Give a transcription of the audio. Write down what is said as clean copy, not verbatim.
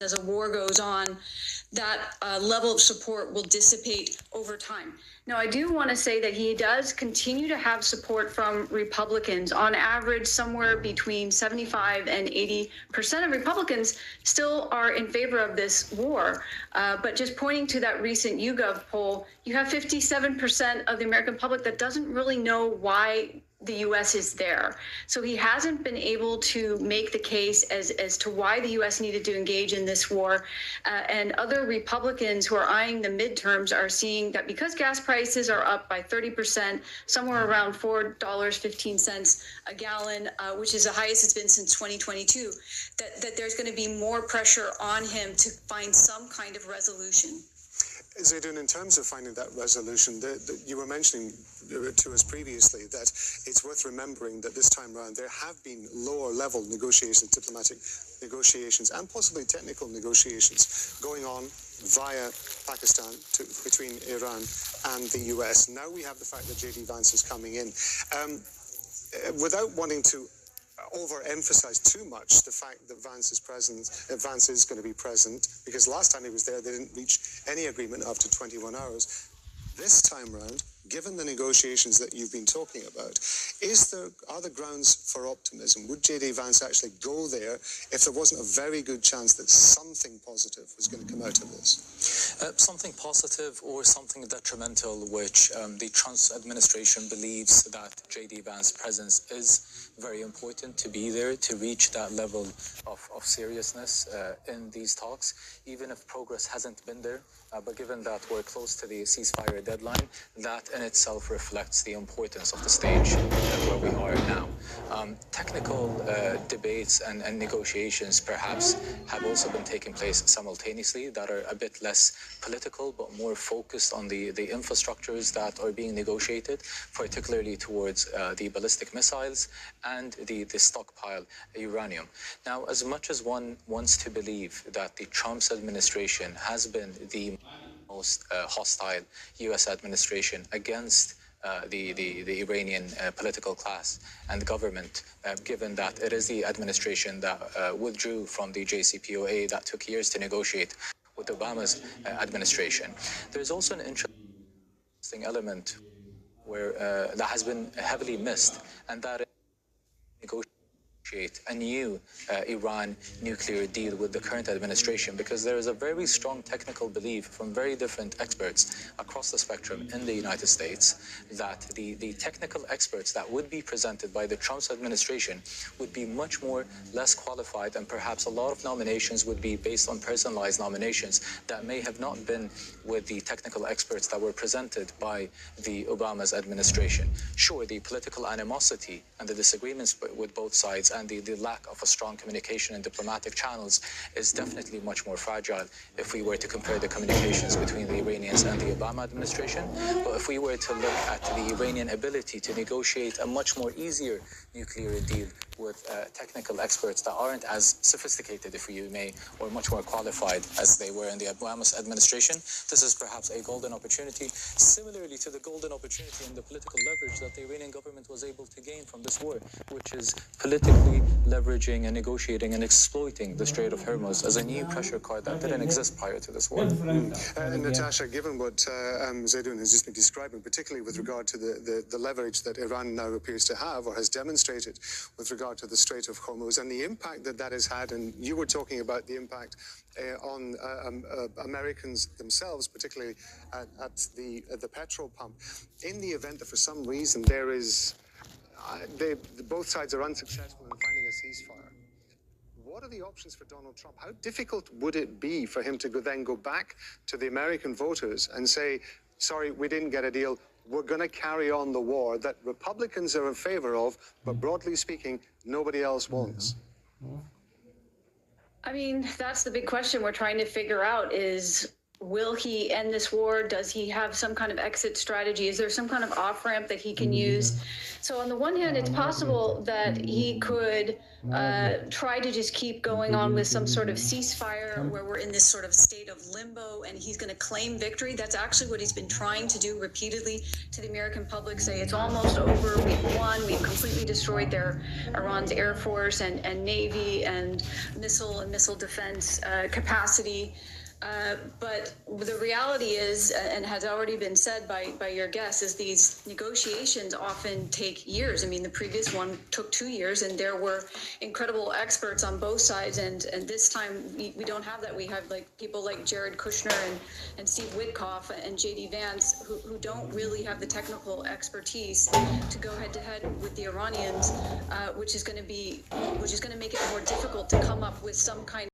as a war goes on, that level of support will dissipate over time. Now, I do want to say that he does continue to have support from Republicans. On average, somewhere between 75 and 80% of Republicans still are in favor of this war. But just pointing to that recent YouGov poll, you have 57% of the American public that doesn't really know why the U.S. is there. So he hasn't been able to make the case as to why the U.S. needed to engage in this war. And other Republicans who are eyeing the midterms are seeing that because gas prices are up by 30%, somewhere around $4.15 a gallon, which is the highest it's been since 2022, that there's going to be more pressure on him to find some kind of resolution. Zaydun, in terms of finding that resolution, you were mentioning to us previously that it's worth remembering that this time around there have been lower level negotiations, diplomatic negotiations, and possibly technical negotiations going on via Pakistan between Iran and the US. Now we have the fact that J.D. Vance is coming in. Without wanting to overemphasize too much the fact that Vance is going to be present, because last time he was there, they didn't reach any agreement after 21 hours. This time round, given the negotiations that you've been talking about, are there grounds for optimism? Would J.D. Vance actually go there if there wasn't a very good chance that something positive was going to come out of this? Something positive or something detrimental, which the Trump administration believes that J.D. Vance's presence is very important to be there, to reach that level of seriousness in these talks, even if progress hasn't been there. But given that we're close to the ceasefire deadline, that in itself reflects the importance of the stage where we are now. Technical debates and negotiations perhaps have also been taking place simultaneously that are a bit less political but more focused on the infrastructures that are being negotiated, particularly towards the ballistic missiles and the stockpile uranium. Now, as much as one wants to believe that the Trump's administration has been the most hostile U.S. administration against the Iranian political class and government, given that it is the administration that withdrew from the JCPOA that took years to negotiate with Obama's administration. There's also an interesting element where that has been heavily missed, and that is negotiate a new Iran nuclear deal with the current administration, because there is a very strong technical belief from very different experts across the spectrum in the United States that the technical experts that would be presented by the Trump administration would be much more less qualified, and perhaps a lot of nominations would be based on personalized nominations that may have not been with the technical experts that were presented by the Obama's administration. Sure, the political animosity and the disagreements with both sides and the lack of a strong communication and diplomatic channels is definitely much more fragile if we were to compare the communications between the Iranians and the Obama administration. But if we were to look at the Iranian ability to negotiate a much more easier nuclear deal with technical experts that aren't as sophisticated, if you may, or much more qualified as they were in the Obama administration, this is perhaps a golden opportunity, similarly to the golden opportunity and the political leverage that the Iranian government was able to gain from this war, which is politically leveraging and negotiating and exploiting the Strait of Hormuz as a new pressure card that didn't exist prior to this war. Natasha, given what Zaydun has just been describing, particularly with regard to the leverage that Iran now appears to have or has demonstrated with regard to the Strait of Hormuz and the impact that has had, and you were talking about the impact on Americans themselves, particularly at the petrol pump. In the event that for some reason there is, both sides are unsuccessful in finding a ceasefire, what are the options for Donald Trump? How difficult would it be for him to then go back to the American voters and say, sorry, we didn't get a deal, we're going to carry on the war that Republicans are in favor of, but broadly speaking, nobody else wants? I mean, that's the big question we're trying to figure out is will he end this war? Does he have some kind of exit strategy? Is there some kind of off-ramp that he can use? So on the one hand, it's possible that he could try to just keep going on with some sort of ceasefire where we're in this sort of state of limbo and he's going to claim victory. That's actually what he's been trying to do repeatedly to the American public, say it's almost over, we've won, we've completely destroyed Iran's Air Force and Navy and missile defense capacity. But the reality is, and has already been said by your guests, is these negotiations often take years. I mean, the previous one took 2 years, and there were incredible experts on both sides. And this time, we don't have that. We have like people like Jared Kushner and Steve Witkoff and JD Vance, who don't really have the technical expertise to go head to head with the Iranians, which is going to make it more difficult to come up with some kind